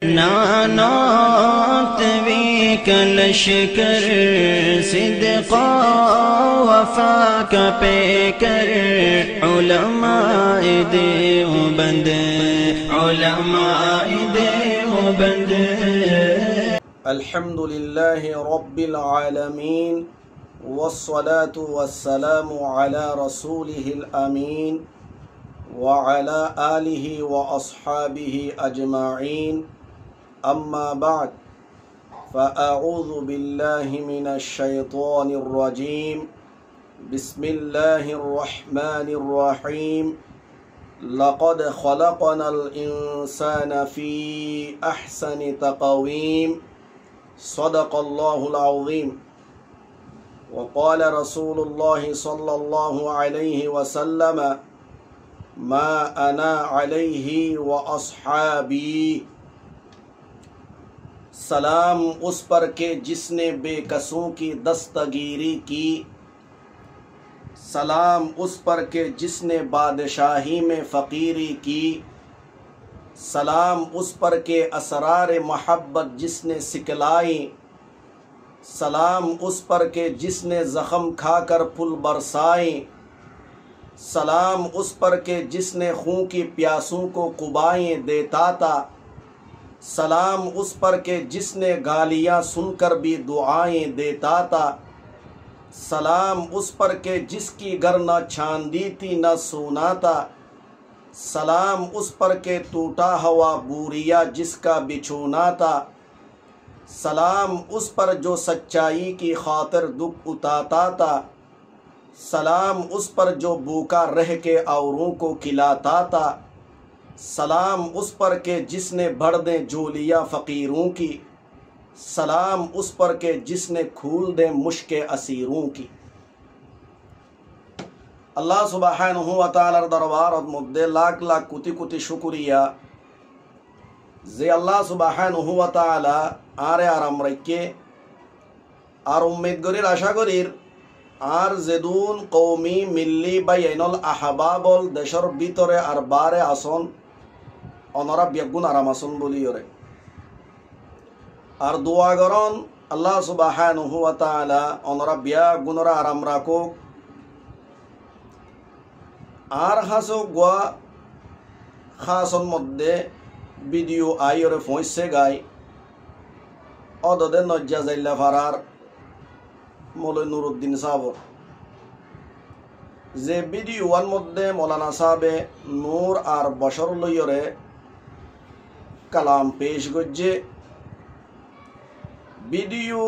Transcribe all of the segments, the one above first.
नानात we कलशकर सिद्क़ा वफ़ा का picker उलमाए देवबंद उलमाए देवबंद। अल्हम्दुलिल्लाहि रब्बिल आलमीन वस्सलातु वस्सलामु अला रसूलिहिल अमीन व अला आलिहि व अस्हाबिहि अजमाइन। अम्मा बाद फ़अऊज़ु बिल्लाहि मिनश शैतानिर रजीम। बिस्मिल्लाहिर रहमानिर रहीम। लक़द ख़लक़नल इंसाना फ़ी अहसनि तक़वीम। सदक़ल्लाहुल अज़ीम। वक़ाल रसूलुल्लाहि सल्लल्लाहु अलैहि वसल्लम मा अना अलैहि व अस्हाबी। सलाम उस पर के जिसने बेकसों की दस्तगीरी की, सलाम उस पर के जिसने बादशाही में फ़कीरी की, सलाम उस पर के असरार मोहब्बत जिसने सिकलाई, सलाम उस पर के जिसने ज़ख़म खाकर फूल बरसाए, सलाम उस पर के जिसने खून की प्यासों को कुबाएँ देता था, सलाम उस पर के जिसने गालियाँ सुनकर भी दुआएँ देता था, सलाम उस पर के जिसकी घर न चांदी थी न सोना था, सलाम उस पर के टूटा हुआ बूरिया जिसका बिछोना था, सलाम उस पर जो सच्चाई की खातिर दुख उठाता था, सलाम उस पर जो भूखा रह के औरों को खिलाता था, सलाम उस पर के जिसने भर दे झोलियाँ फ़कीरों की, सलाम उस पर के जिसने खूल दे मुश्के असीरों की। अल्लाह सुब्हानहु व तआला दरबार और मुद्दे लाख लाख कुति कुति शुक्रिया जे अल्लाह सुब्हानहु व तआला आरे आराम रखे और उम्मीद करिर आशा करिर আর যেদুন কৌমি মিল্লি বা এনল আহাবাবল দেশর ভিতরে আর বারে আসন অনরা বেগুন আরাম আসন বলি ওরে আর দোয়া করন আল্লাহ সুবহানাহু ওয়া তাআলা অনরা বিয়া গুনরা আরাম রাখো আর হাসো গোয়া খাসন মধ্যে ভিডিও আইরে ফইছে গাই অদদে নজ্জা জাইল্লা ফারার মৌলভী নুরুদ্দিন সাহর যে ভিডিওর মধ্যে মৌলানা সাহেবে নূর আর বশর লইরে কালাম পেশ করছে ভিডিও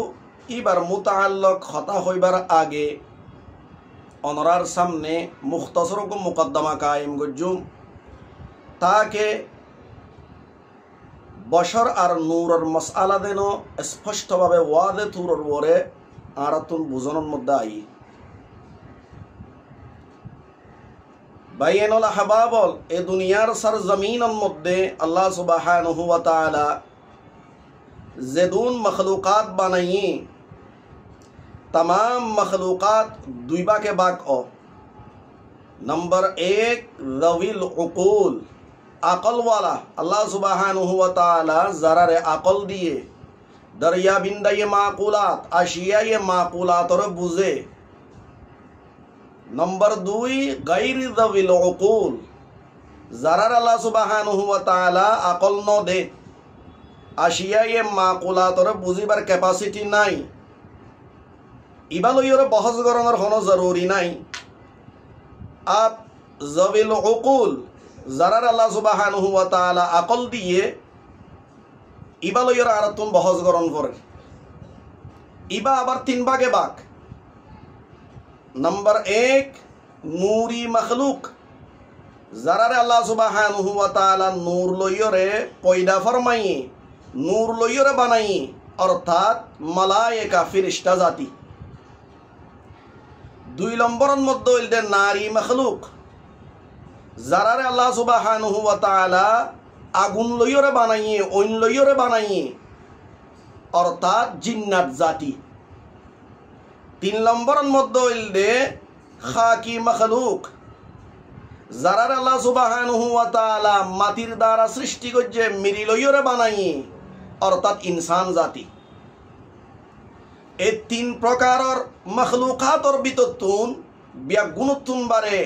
এবার মুতাআল্লিক হতা হইবার আগে অনরার সামনে মুখতসর মুকদ্দমা কায়েম করজুম তাকে বশর আর নূরের মসআলা দেন স্পষ্টভাবে ওয়াদে তুরর ওরে আরাতুন বুঝনের মধ্যে আই বাইনল আহবাবল এ দুনিয়ার সরজমিনের মধ্যে আল্লাহ সুবহানাহু ওয়া তাআলা যেদুন মখলুকাত বানাই तमाम मखलूक़ात दुई के बाग ओ नंबर एक ज़वील उक़ूल अक़ल वाला अल्लाह सुब्हानहु व तआला ज़रार अक़ल दिए दरिया बिंदा ये माक़ूलात आशिया ये माक़ूलात और बुझे। नंबर दुई गैर ज़वील उक़ूल ज़रार अल्लाह सुब्हानहु व तआला अक़ल न दे आशिया ये माक़ूलात और बुझी बार कैपासिटी नाई इबालो योर बहस करनर होनो जरूरी नहीं। आप ज़वील उक़ूल ज़रार अल्लाह सुब्हानहु व तआला अक़ल दिए इबालो योर आरतुन बहस करन करे इबा आबार तीन भागे बाग नंबर एक नूरी मखलूक ज़रार अल्लाह सुब्हानहु व तआला नूर लइरे पैदा फरमाई नूर लइरे बनाई अर्थात मलाइका फिरिश्ता जाति। दुई नम्बरन मध्य नारी मखलूक ज़रारे अल्लाह सुब्हानहु व तआला आगुन लइरे बानाइए ओइन लइरे बानाइए अर्थात जिन्नात जाति। तीन नम्बरन मध्य खाकी मखलूक যারার আল্লাহ সুবহানাহু ওয়া তাআলা মাটির দ্বারা সৃষ্টি করছে মিরিলইরে বানাই অর্থাৎ ইনসান জাতি এই তিন প্রকারের মখলুকাতর ভিতরতুন বিয়াগুণতুন বারে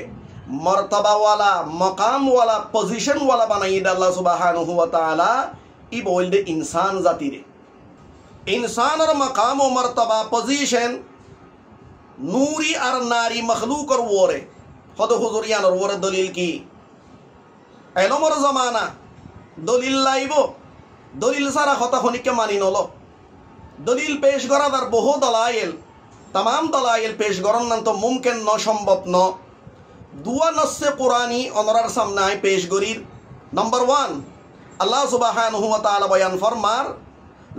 মর্তবাওয়ালা মকামওয়ালা পজিশনওয়ালা বানাই আল্লাহ সুবহানাহু ওয়া তাআলা ই বলদে ইনসান জাতিরে ইনসানের মকাম ও মর্তবা পজিশন নূরি আর নারী মখলুকর ওরে হদ হুজুরিয়ানোর ওরে দলিল কি এলমর জমানা দলিল লাইব দলিল সারা কথা খনিকে মানি নল দলিল পেশ করা তার বহু দলাইল तमाम दलाइल पेश करन तो मुमकिन न सम्भव न दुआ नस्से कुरानी अनरार सामने पेश करी नंबर 1 अल्लाह सुब्हानहु व तआला बयान फरमार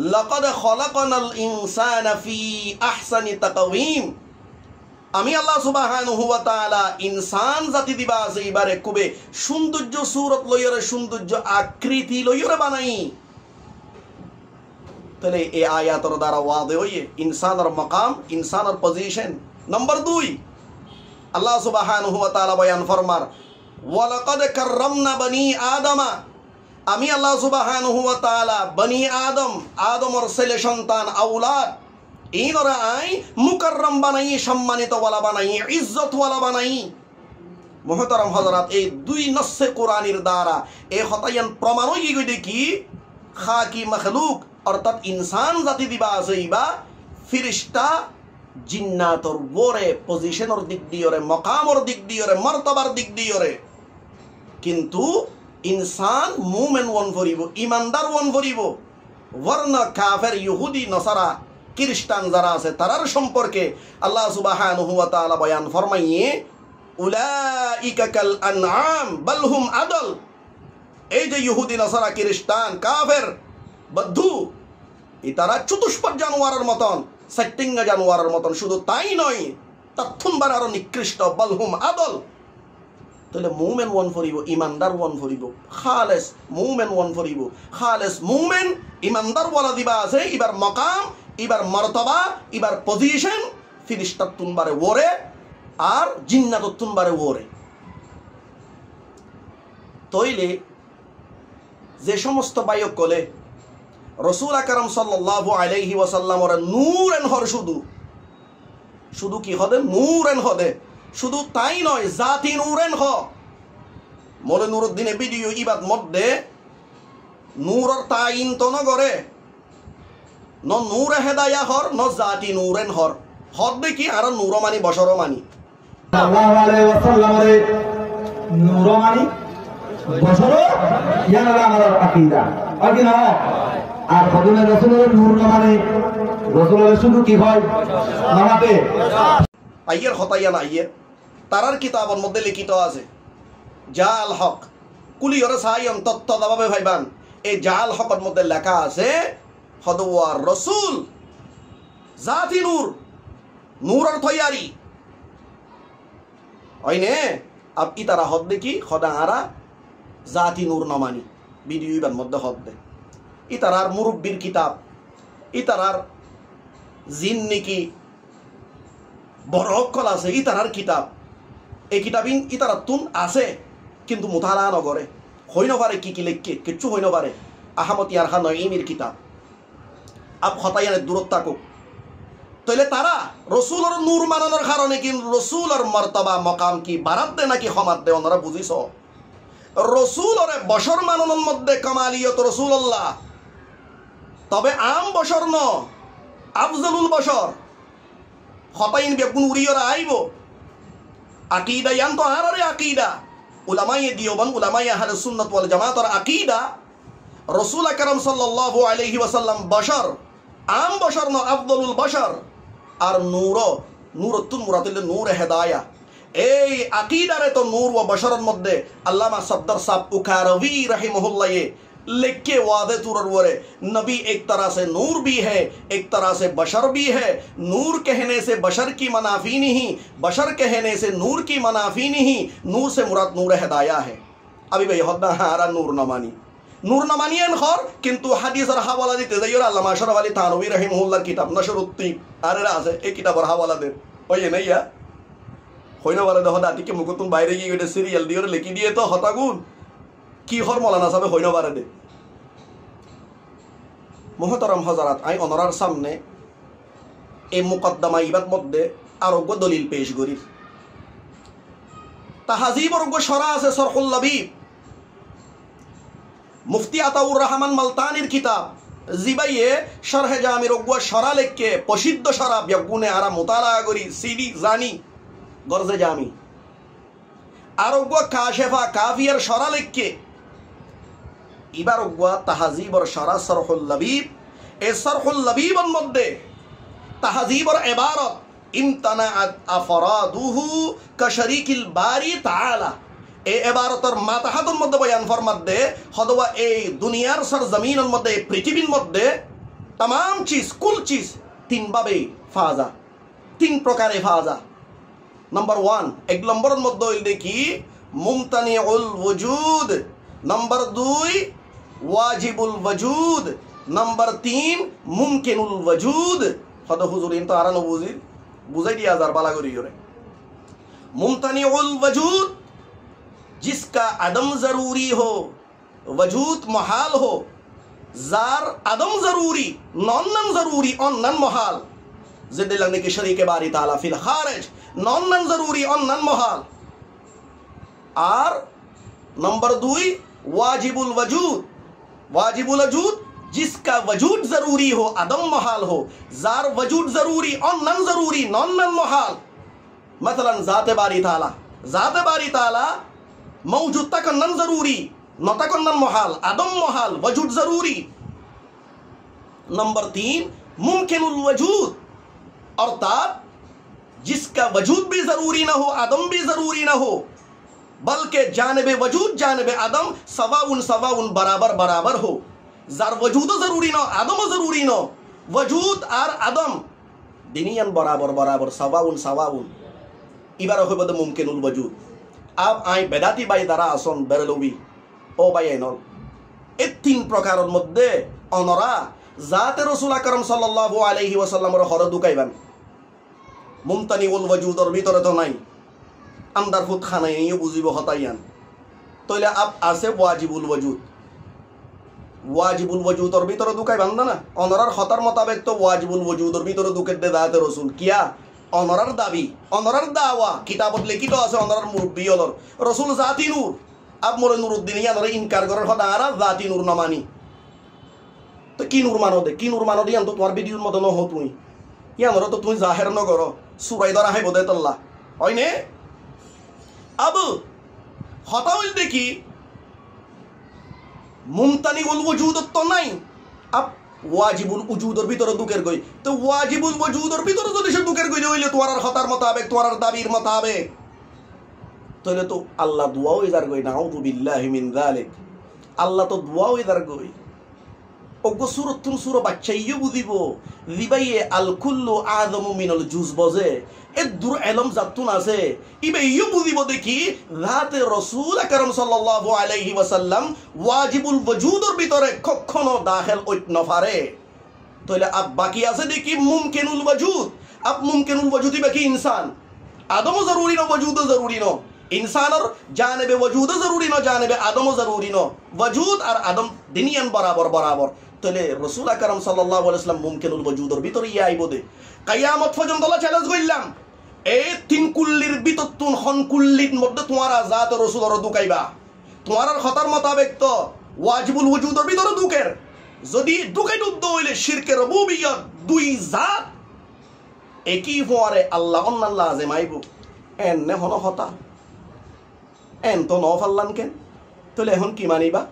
लक़द खलक़नल इंसान फी अहसनि तक़वीम আমি আল্লাহ সুবহানাহু ওয়া তাআলা ইনসান জাতি দিবা আছে এবারে খুবই সৌন্দর্য সূরত লইরে সৌন্দর্য আকৃতি লইরে বানাই তাহলে এই আয়াতের দ্বারা ওয়াদে হইয়ে ইনসানের মাকাম ইনসানের পজিশন নাম্বার 2 আল্লাহ সুবহানাহু ওয়া তাআলা বয়ান ফরমার ওয়ালাকাদ কাররামনা বনি আদম আমি আল্লাহ সুবহানাহু ওয়া তাআলা বনি আদম আদমের ছেলে সন্তান আওলাদ ইনরা আই মুকাররম বানাই সম্মানিত ওয়ালা বানাই ইজ্জত ওয়ালা বানাই মুহতারাম হযরত এই দুই নসে কোরআনের দ্বারা এই হতায়ান প্রমাণ হই গই দেখি খাকি মখলুক অর্থাৎ ইনসান জাতি দিবা আছে ইবা ফেরেশতা জিন্নাতর ওরে পজিশনের দিক দিয়রে মকামর দিক দিয়রে মর্তবার দিক দিয়রে কিন্তু ইনসান মুমিন ওয়ান ফরিব ইমানদার ওয়ান ফরিব ওয়ারনা কাফের ইহুদি নসারা খ্রিস্টান যারা আছে তারার সম্পর্কে আল্লাহ সুবহানাহু ওয়া তাআলা বয়ান ফরমাইয়ে উলাইকা কাল আনআম বাল হুম আদল এই যে ইহুদি নসারা খ্রিস্টান কাফের বদ্ধু ইতারা চতুষ্পদ জানোয়ারের মতন সাইটিঙ্গা জানোয়ারের মতন শুধু তাই নয় তথ্যমবার আরো নিকৃষ্ট বাল হুম আদল তাহলে মুমিন ওয়ান ফরিব ইমানদার ওয়ান ফরিব খালেস মুমিন ওয়ান ফরিব খালেস মুমিন ইমানদার ওয়ালা দিবা আছে এবার মকাম এবার মর্তবা এবার পজিশন ফিরিস্তার তুনবারে ওরে আর জিন্নাত তুনবারে ওরে তইলে যে সমস্ত বায়ক কলে রাসূল আকরাম সাল্লাল্লাহু আলাইহি ওয়াসাল্লাম ওরে নূরেন হর শুধু শুধু কি হদে নূরেন হদে শুধু তাই নয় জাতি নূরেন হ মোলে নুরুদ্দিনে ভিডিও ইবাদ মধ্যে নূরর তাইন তো ন করে ন নূরে হেদায়া হর ন জাতি নূরেন হর হদ দেখি আর নূর মানি বশর মানি সাল্লাল্লাহু আলাইহি ওয়াসাল্লামের নূর মানি বশর ইয়ানা আমার আকীদা আর কি না আর খদিনা রাসূলের নূর মানে রাসূলের শুধু কি হয় নামাতে আইয়ের হতাইয়া না আইয়ের তারার কিতাবের মধ্যে লিখিত আছে জাল হক কুলিয়রে সাইয়ন তত্ত্ব দাবাবে ভাইবান এই জাল হকের মধ্যে লেখা আছে হদওয়ার রাসূল জাতি নূর নূরের তৈয়ারি ওইনে আব ইতারা হদ দেখি খদা আরা জাতি নূর নমানি ভিডিও ইবার মধ্যে হদ দে ইতারার মুরব্বির কিতাব ইতারার জিন নাকি বড় অক্ষল আছে ইতারার কিতাব এই কিতাবিন ইতারা তুন আছে কিন্তু মুতালা নগরে হই নপারে কি লেখকে কিচ্ছু হই নপারে আহমদ ইয়ারহা নঈমির কিতাব আপ হতায়ানের দূরত থাকুক তাইলে তারা রসুলের নূর মানানোর কারণে কিন্তু রসুলের মর্তবা মকাম কি বারাত দে নাকি ক্ষমাত দে ওনারা বুঝিস রসুলের বশর মানানোর মধ্যে কামালিয়ত রসুল্লাহ তবে আম বশর ন আফজলুল বশর হতাইন বেগুন উড়িয়রা আইব আকিদা ইয়ান তো আরে আকিদা উলামায়ে দিওবান উলামায়ে আহলে সুন্নাত ওয়াল জামাতের আকিদা রাসূল আকরাম সাল্লাল্লাহু আলাইহি ওয়াসাল্লাম বশর আম বশর ন আফদলুল বশর আর নূরতুন মুরাতিল নূর হেদায়া এই আকিদারে তো নূর ও বশরের মধ্যে আল্লামা সফদর সাহেব উকারवी রাহিমাহুল্লাহ लिखे वादे तुरर वरे नबी एक तरह से नूर भी है एक तरह से बशर भी है नूर कहने से बशर की मनाफी नहीं बशर कहने से नूर की मनाफी नहीं नूर से मुराद नूर हिदाया है अभी भाई हद्दा हारा नूर न मानी एन खर किंतु हादीसर हवाला दिते जाइयो আল্লামা আশরাফ আলী থানভী রাহিমাহুল্লাহর কিতাব নশরুত তিব আরে আছে এই কিতাবের হাওয়ালা দে ওই নেইয়া হইন বলে দেখো দাঁতিকে মুকুতুন বাইরে গিয়ে গেটে সিরিয়াল দিয়ে লিখি দিয়ে তো হতাগুন কি হর মলানা সাহেব হইন বারে দে মোহতরম হজরাত আই অনরার সামনে এই মুকদ্দমা ইবাদ মধ্যে আরোগ্য দলিল পেশ করি তাহাজিব আরোগ্য সরা আছে সরহুল লাবিব মুফতি আতাউর রহমান মালতানির কিতাব জিবাইয়ে শরহে জামির আরোগ্য সরা লেখকে প্রসিদ্ধ সরা বেগুনে আরা মুতালা করি সিডি জানি গরজে জামি আরোগ্য কাশেফা কাফিয়ার সরা লেখকে ইবার আরোগ্য তাহাজিবর সরা সরহুল লাবিব এই সরহুল লাবিবের মধ্যে তাহাজিবর ইবারত ইমতানাআত আফরাদুহু কাশরিকিল বারি তাআলা এই ইবারতের মাতাহাতুর মধ্যে বয়ান ফরমাত দে হদওয়া এই দুনিয়ার সরজমিনের মধ্যে পৃথিবীর মধ্যে तमाम चीज कुल चीज তিন ভাবে ফাজা তিন প্রকারে ফাজা নাম্বার 1 এক নম্বরের মধ্যে হইল দেখি মুমতানিউল ওয়ুজুদ নাম্বার 2 ওয়াজিবুল ওয়ুজুদ নাম্বার 3 মুমকিনুল ওয়ুজুদ হদা হুজুর ইন তো আরানো बुझाई दिया हजार बाला करी रे मुमतनिउल वजूद जिसका अदम जरूरी हो वजूद मुहाल हो जार अदम जरूरी नॉन जरूरी और नन मुहाल जिद लगने की शरीक बारी ताला फिल खारिज नॉन जरूरी और नन मुहाल आर नंबर 2 वाजिबुल वजूद जिसका वजूद जरूरी हो अदम मुहाल हो जार वजूद जरूरी और नन जरूरी नॉन नन मुहाल मसलन जाते बारी ताला मौजूद तक नन जरूरी न तक नन मुहाल अदम मुहाल वजूद जरूरी नंबर 3 मुमकिनुल वजूद अर्थात जिसका वजूद भी जरूरी ना हो अदम भी जरूरी ना हो बल्कि जानिबे वजूद जानिबे अदम सवाउन बराबर बराबर हो जार वजूद जरूरी न आदम जरूरी न वजूद और आदम दिनियन बराबर बराबर सवाउन इबार होबे तो मुमकिनुल वजूद अब आई बेदाती बाई द्वारा आसन बेरलवी ओ बाई एनल ए तीन प्रकारेर मध्य अनरा जाते रसूल আকরাম সাল্লাল্লাহু আলাইহি ওয়াসাল্লামের হর দুকাইবান মুমতানিউল ওয়ুজুদের ভিতরে তো নাই আন্দার ফুত খানায় নিয়ে বুঝিব হতাইয়ান তইলে আপ আছে ওয়াজিবুল वजूदर ভিতরে দুকাই বান্দা না অনরার খতার মোতাবেক তো ওয়াজিবুল वजूदर ভিতরে দুকে দে দাতে রাসূল কিয়া অনরার দাবি অনরার দাওয়া কিতাবত লিখিত আছে অনরার মুরব্বি হলর রাসূল জাতি নূর আপ মোরে নুরউদ্দিন ইয়ানরে ইনকার করার কথা আর জাতি নূর না মানি তো কি নূর মানো দে তো তোমার ভিডিওর মত ন হ তুই ইয়ানরে তো তুই জাহের ন কর সুরাই দরা হাই বদে তল্লা হয়নে আব হতা হইল দেখি मुमतानिउल वजूद तो नहीं अब वाजिबुल वजूदर ভিতরে দুকের গই তো ওয়াজিবুল ওয়ুজুদের ভিতরে যদি সে দুকের গই হইলে তোমার খতার মোতাবেক তোমার দাবির মোতাবেক তাহলে তো আল্লাহ দুআও ইজার গই নাউযু বিল্লাহি মিন যালিক আল্লাহ তো দুআও ইজার গই ওগো সূরাতুন সূরা বাচ্চাইও বুঝিব লিবাইয়ে আল কুল্লু আযমু মিনাল জুজ বজে এ দূর ইলম জাতুন আছে ইবে ইও বুঝিব দেখি যাতে রাসূল আকরাম সাল্লাল্লাহু আলাইহি ওয়াসাল্লাম ওয়াজিবুল ওয়ুজুদের ভিতরে কখনো দাখিল হইত না পারে তাহলে আব বাকি আছে দেখি মুমকিনুল ওয়ুজুদ আব মুমকিনুল ওয়ুজুদ বাকি ইনসান আদম জরুরি না ওয়ুদ জরুরি না इंसानर जानिबे वजूद जरूरी न जानिबे आदम जरूरी न वजूद और आदम दिनियन बराबर बराबर तले रसूल আকরাম সাল্লাল্লাহু আলাইহি ওয়াসাল্লাম মুমকিনুল ওয়ুজুদের ভিতরে আইবো দে কিয়ামত পর্যন্ত চ্যালেঞ্জ কইলাম এই তিন কুল্লির ভিতর তুন হন কুল্লির মধ্যে তোমারা জাত রাসূলর দুকাইবা তোমার খতার মোতাবেক তো ওয়াজিবুল ওয়ুজুদের ভিতরে দুকের যদি দুকাই দুদ্দ হইলে শিরকে রুবুবিয়ত দুই জাত একই ফোয়ারে আল্লাহ অন্নাল্লাহ আযম আইবো এনে হন হতা এন তো ন ফাল্লান কেন তাহলে এখন কি মানিবা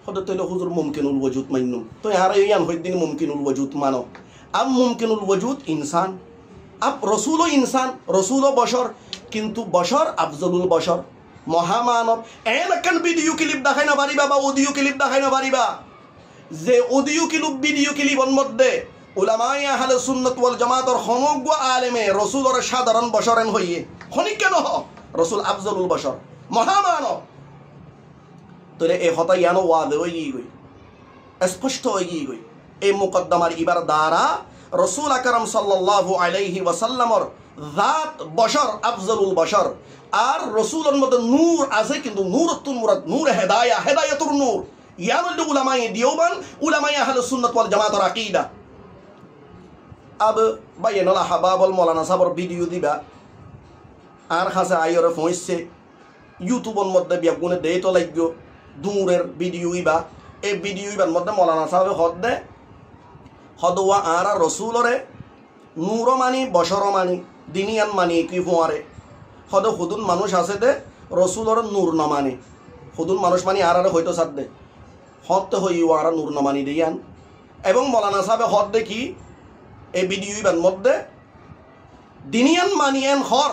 হতে তাহলে হুজুর মুমকিনুল ওয়ুজুদ মান্নুম তো আর ইয়ান হইদিন মুমকিনুল ওয়ুজুদ মানো আব মুমকিনুল ওয়ুজুদ ইনসান আব রাসূলও ইনসান রাসূলও বশর কিন্তু বশর আফজলুল বশর মহামানব এন কান ভিডিও ক্লিপ দেখাই না পারিবা বা অডিও ক্লিপ দেখাই না পারিবা যে অডিও ক্লিপ ভিডিও ক্লিপের মধ্যে উলামায়ে আহলে সুন্নাত ওয়াল জামাতের সমগ্র আলেমে রাসূলর সাধারণ বশরেন হইয়ে খনিক কেন হ রাসূল আফজলুল বশর মহামানব তোরে এ হতা ইয়ানো ওয়াদে হই গই স্পষ্ট হই গই এই মুকদ্দমার ইবার দ্বারা রসুল আকরাম সাল্লাল্লাহু আলাইহি ওয়াসাল্লামর জাত বশর আফজলুল বশর আর রসুলের মধ্যে নূর আছে কিন্তু নূরতুল মুরাদ নূর হেদায়াতুর নূর ইয়ান হল উলামায়ে দিওবান উলামায়ে আহলুস সুন্নাত ওয়াল জামাতের আকীদা আব বাইনাল হাবাবল মাওলানা সাহেবের ভিডিও দিবা আর খাসে আইরে ফইছে ইউটিউবের মধ্যে বিয়াগুনে দেই তো লাগো দূরের ভিডিও ইবা এই ভিডিও ইবার মধ্যে মাওলানা সাহেব হদে হদওয়া আর রসুলরে নূর মানি বশর মানি দিনিয়ান মানি কি ফুয়ারে হদ হুদুন মানুষ আছে দে রসুলর নূর ন মানে হুদুন মানুষ মানি আর হয়তো সাদ দে হতে হই আর নূর ন মানি দিয়ান এবং মাওলানা সাহেব হদ দে কি এই ভিডিও ইবার মধ্যে দিনিয়ান মানিয়েন হর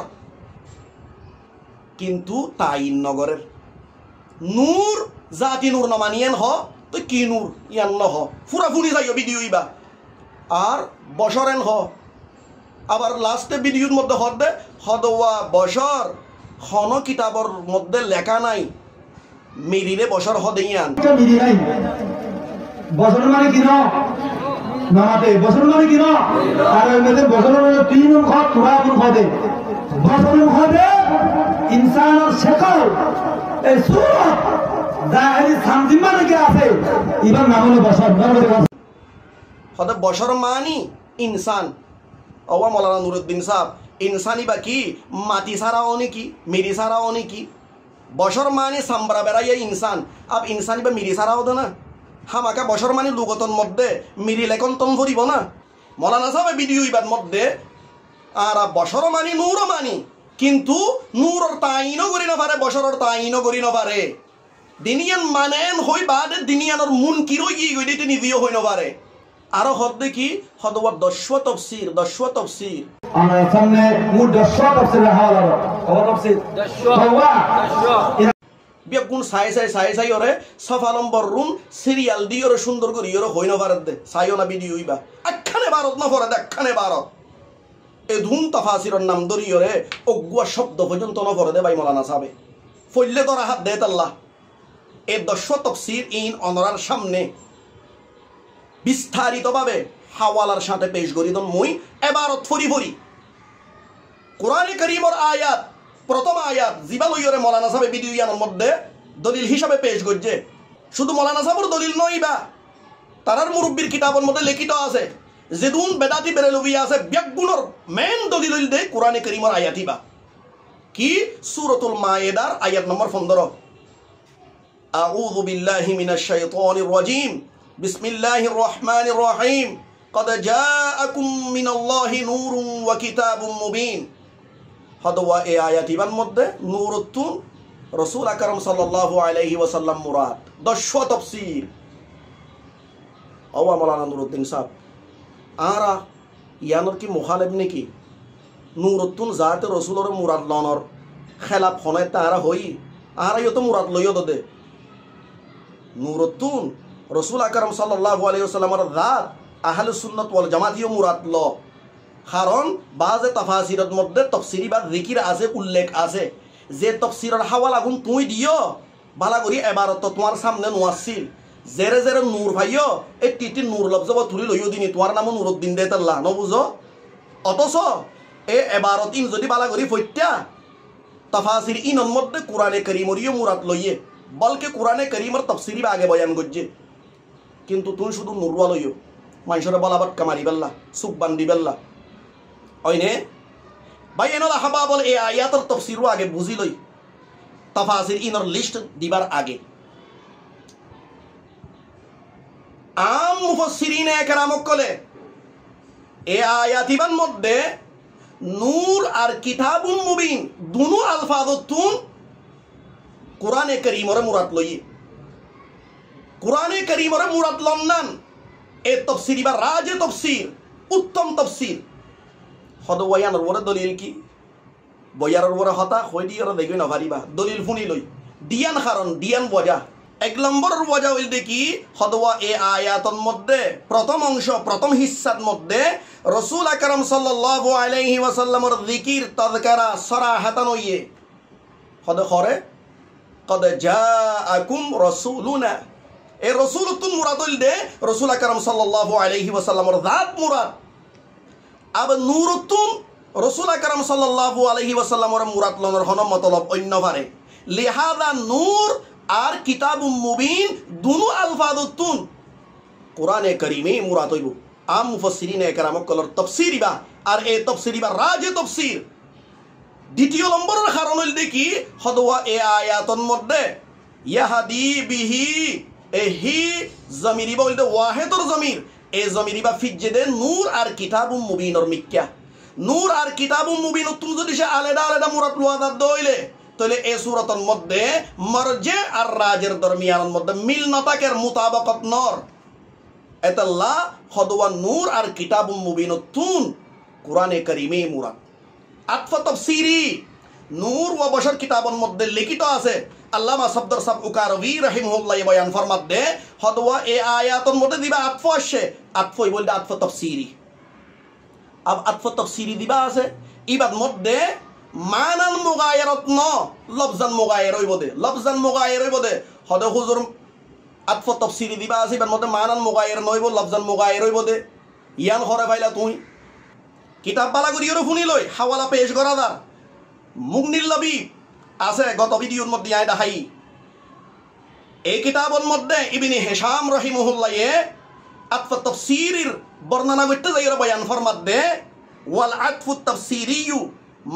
কিন্তু তাইন নগরের নূর জাতি নূর ন মানিয়েন হ তো কি নূর ইয়ান ন হ ফুরাফুরি যাইও ভিডিও ইবা আর বশরেন হ আবার লাস্টে ভিডিওর মধ্যে হদে হদওয়া বশর হন কিতাবর মধ্যে লেখা নাই মিরিলে বশর হদে ইয়ান মিরি নাই বছর মানে কি ন নামাতে বছর মানে কি ন আর এমনিতে বছর মানে তিন খত তোরা কোন খদে বছর খদে ইনসানের শেকল এই সূরত জাহেরি সামজিম মানে কি আছে ইবার নাম হলো বছর হদে বশর মানি ইনসান অবা মৌলানা নুরুদ্দিন সাহেব ইনসানি বা কি মাটি ছাড়াও নাকি মিরি ছাড়াও নাকি বশর মানে সাম্বরা বেড়াইয়া ইনসান আব ইনসানি বা মিরি ছাড়াও দে না হামাকা বশর মানে লুগতন মধ্যে মিরি লেখন তন ভরিব না মৌলানা সাহেব ভিডিও ইবার মধ্যে আর বশর মানি নূর মানি কিন্তু নূরর তাইনও করি না পারে বশরর তাইনও করি না পারে দিনিয়ান মানেন হই বাদে দিনিয়ানোর মুন কিরই গিয়ে গইতে নিজেও হই না পারে আরো হদ দেখি হদওয়ার দশওয়া তফসির আমরা সামনে মু দশওয়া তফসির হাওলা কত তফসির দশওয়া বিয়াগুন সাই ওরে সফা নম্বর রুম সিরিয়াল দি ওরে সুন্দর করে ওরে হই না ভারত দে সাইও না ভিডিও ইবা আখানে ভারত না পড়ে দেখানে ভারত এ ধুন তাফাসিরর নাম ধরি ওরে অগুয়া শব্দ পর্যন্ত না পড়ে দে ভাই মাওলানা সাহেব ফইলে তোরা হাত দে আল্লাহ এ দশওয়া তফসির ইন অনরার সামনে বিস্তারিতভাবে হাওয়ালার সাথে পেশ করি দন মই এবারত ফরি কোরআনে কারীমের আয়াত প্রথম আয়াত জিবা লইরে মাওলানা সাহেব ভিডিও ইয়ানোর মধ্যে দলিল হিসাবে পেশ করছে শুধু মাওলানা সাহেবের দলিল নইবা তারার মুরব্বির কিতাবের মধ্যে লিখিত আছে যেদুন বেদাতি বেরেলভি আছে ব্যাগুণর মেন দলিল হইল দে কোরআনে কারীমের আয়াতিবা কি সূরাতুল মায়েদার আয়াত নম্বর 15 আউযু বিল্লাহি মিনাশ শাইতানির রাজিম বিসমিল্লাহির রহমানির রহিম قد جاءكم من الله نور وكتاب مبين হদওয়া এই আয়াতিবার মধ্যে নূরতুন রাসূল আকরাম সাল্লাল্লাহু আলাইহি ওয়াসাল্লাম মুরাদ দশওয়া তাফসীর আওয়া মাওলানা নুরুদ্দিন সাহেব আরা ইয়ানোর কি মুখালিফ নাকি নূরতুন জাতে রাসূলের মুরাদ লনর খেলাফ হনে তারা হই আরা ইয়তো মুরাদ লইও দে নূরতুন রাসূল আকরাম সাল্লাল্লাহু আলাইহি ওয়াসাল্লামের জাত আহলুস সুন্নাত ওয়াল জামাতিও মুরাদ ল কারণ বাজে তাফাসিরের মধ্যে তাফসিরি বা যিকির আছে উল্লেখ আছে যে তাফসিরের হাওয়ালা গুণ তুই দিও বালা করি এবারত তোমার সামনে নোয়াসিল জেরে জেরে নূর ভাইও এই তিতি নূর লফজ তুলি লইও দিনি তোমার নাম নুরুদ্দিন দে তাল্লাহ নবুঝো অথচ এ এবারত ইন যদি বালা করি ফইত্যা তাফাসির ইনর মধ্যে কোরআনে কারীমরিও মুরাদ লইয়ে বলকে কোরআনে কারীমের তাফসিরি বা আগে বয়ান করছে কিন্তু তুমি শুধু নূরওয়া লইও মানুষের বলাবাদ কামারি বেল্লা সুখ বান্দি বেল্লা ওইনে ভাই এনলা হাবা বল এই আয়াতের তাফসীরও আগে বুঝি লই তাফাসির ইনর লিস্ট দিবার আগে আম মুফাসসিরিনে একরাম কলে এই আয়াতিবার মধ্যে নূর আর কিতাবুম মুবিন দুনো আলফাজতুন কোরআনে কারীমের মুরাদ লই কোরআনে কারীমের মুরাদ লন্নান এ তাফসীর বা রাজে তাফসীর উত্তম তাফসীর হদওয়ায়ানোর ওরে দলিল কি বয়ারের ওরে হতা হই দি ওরা দেখবে না ভারিবা দলিল শুনি লই দিয়ান কারণ দিয়ান বজা এক নম্বরের বজা হইল দেখি হদওয়া এ আয়াতর মধ্যে প্রথম অংশ প্রথম হিস্সার মধ্যে রাসূল আকরাম সাল্লাল্লাহু আলাইহি ওয়াসাল্লামের যিকির তাযকিরা সরাহাতান হইয়ে হদ করে কদ জাআকুম রাসূলুনা এ রাসূলতুন মুরাদ হইল দে রাসূল আকরাম সাল্লাল্লাহু আলাইহি ওয়াসাল্লামের জাত মুরাদ আব নূরতুন রাসূল আকরাম সাল্লাল্লাহু আলাইহি ওয়াসাল্লামের মুরাদ লনর হন মতলব অন্য পারে লিহাদা নূর আর কিতাবুম মুবিন দুনু আলফাদুতুন কোরআনে কারীমে মুরাদ হইব আম মুফাসসিরিনে একরাম কলর তাফসীরিবা আর এই তাফসীরিবা রাজে তাফসীর দ্বিতীয় নম্বরের কারণ হইল দেখি হদওয়া এ আয়াতন মধ্যে ইয়াহাদি বিহি এহি জমিরি বলতে ওয়াহিদর জমির এই জমিরিবা ফিজ্জেদে নূর আর কিতাবুম মুবিনর মিক্কা নূর আর কিতাবুম মুবিন তুমি যদি সে আলাদা আলাদা মুরাদ লওয়া দইলে তাহলে এই সূরাতের মধ্যে মারজে আর রাজের দরমিয়ানের মধ্যে মিল না থাকার মুতাবাকাত নর এতাল্লাহ হদওয়া নূর আর কিতাবুম মুবিনতুন কোরআনে কারীমে মুরাদ আতফা তাফসীরি নূর ওয়া বশর কিতাবের মধ্যে লিখিত আছে আল্লামা সাফদর সাহেব উকারবি রাহিমাহুল্লাহ বয়ান ফরমাত দে হদওয়া এই আয়াতের মধ্যে দিবা আতফা আসে আতফাই বলতে আতফা তাফসীরি আব আতফা তাফসীরি দিবা আছে ইবাদ মধ্যে মানান মুগায়রাত ন লফজান মুগায়র হইব দে লফজান মুগায়র হইব দে হদ হুজুর আতফা তাফসীরি দিবা আছে ইবাদ মধ্যে মানান মুগায়র নইব লফজান মুগায়র হইব দে ইয়ান হরে ভাইলা তুই কিতাব বালা করিও শুনি লই হাওয়ালা পেশ করা দা মুগনিল লবিব আছে গত ভিডিওর মধ্যে আয় দেখাই এই কিতাবের মধ্যে ইবনে হিশাম রাহিমাহুল্লাহ আতফা তাফসীরের বর্ণনা করতে যাই বয়ান ফরমাত দে ওয়াল আতফু তাফসীরিয়ু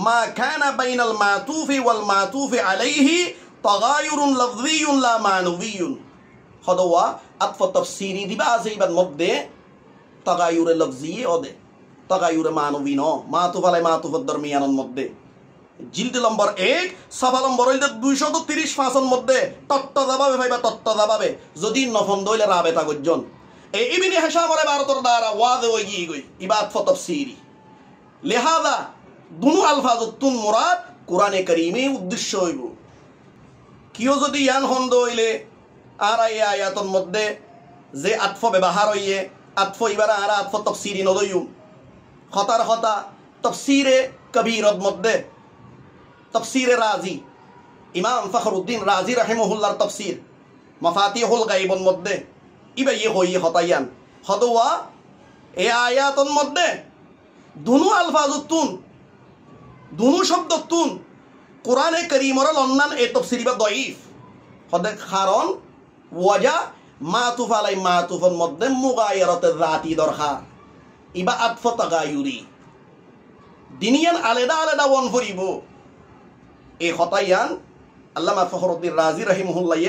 মা কানা বাইনাল মাতুফি ওয়াল মাতুফি আলাইহি তাগায়ুরুন লফযিয়ুন লা মানবিয়ুন হদওয়া আতফা তাফসীরি দিবা আছে ইবাদ মধ্যে তাগায়ুরে লফজি ওদে তাগায়ুরে মানবী ন মাতুফ আলাই মাতুফের দরমিয়ানের মধ্যে জিলদ নম্বর 1 সাফা নম্বর হইল 230 ফাসের মধ্যে তত্ত্ব দাবাবে ভাইবা তত্ত্ব দাবাবে যদি নফন দইলে রাবেতা গজ্জন এই ইবনে হিশামের ভারতের দ্বারা ওয়াদে হই গই ইবাদ তাফসীরি লিহাদা দুনু আলফাজতুন মুরাদ কোরআনে কারীমে উদ্দেশ্য হইব কিও যদি ইয়ান হন দইলে আর এই আয়াতের মধ্যে যে আতফ ব্যবহার হইয়ে আতফ ইবারা আর আতফ তাফসীরি নদইউ খতার খতা তাফসীরে কবীরর মধ্যে তাফসীরে রাজি ইমাম ফখরুদ্দিন রাজি রাহিমাহুল্লাহর তাফসীর মাফাতিহুল গায়বের মধ্যে ইবা ইয়ে হই হতায়ান হদওয়া এই আয়াতের মধ্যে দুনু আলফাজতুন দুনু শব্দতুন কোরআনে কারীমের লন্নান এই তাফসীরিবা দাঈফ হদে কারণ ওয়াজা মাতুফ আলাই মাতুফের মধ্যে মুগায়রাতে যাতি দরকার ইবা আতফা তাগায়ুরি দিনিয়ান আলাদা আলাদা ওয়ান ফরিব এই হতায়ান আল্লামা ফখরুদ্দিন রাজি রাহিমাহুল্লাহ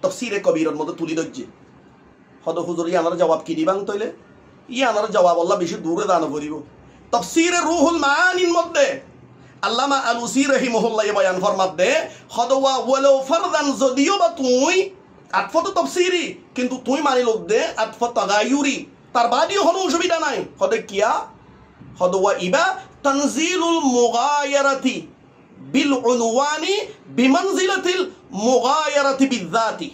তাফসীরে কবীরের মধ্যে তুলি দজ্জে হদ হুজুর ইয়ানার জবাব কি দিবাং তইলে ইয়ানার জবাব আল্লাহ বেশি দূরে দান করিব তাফসীরে রুহুল মাআনির মধ্যে আল্লামা আলুসি রাহিমাহুল্লাহ বয়ান ফরমাত দে হদওয়া ওয়ালাউ ফারদান যদিও বা তুই আতফা তো তাফসীরি কিন্তু তুই মানিল দে আতফা তাগায়ুরি তার বাদিও কোনো অসুবিধা নাই হদে কিয়া হদওয়া ইবা তানজিলুল মুগায়রাতি বিল উনওয়ানি বিমানজিলাতিল মুগায়রাতি বিযাতি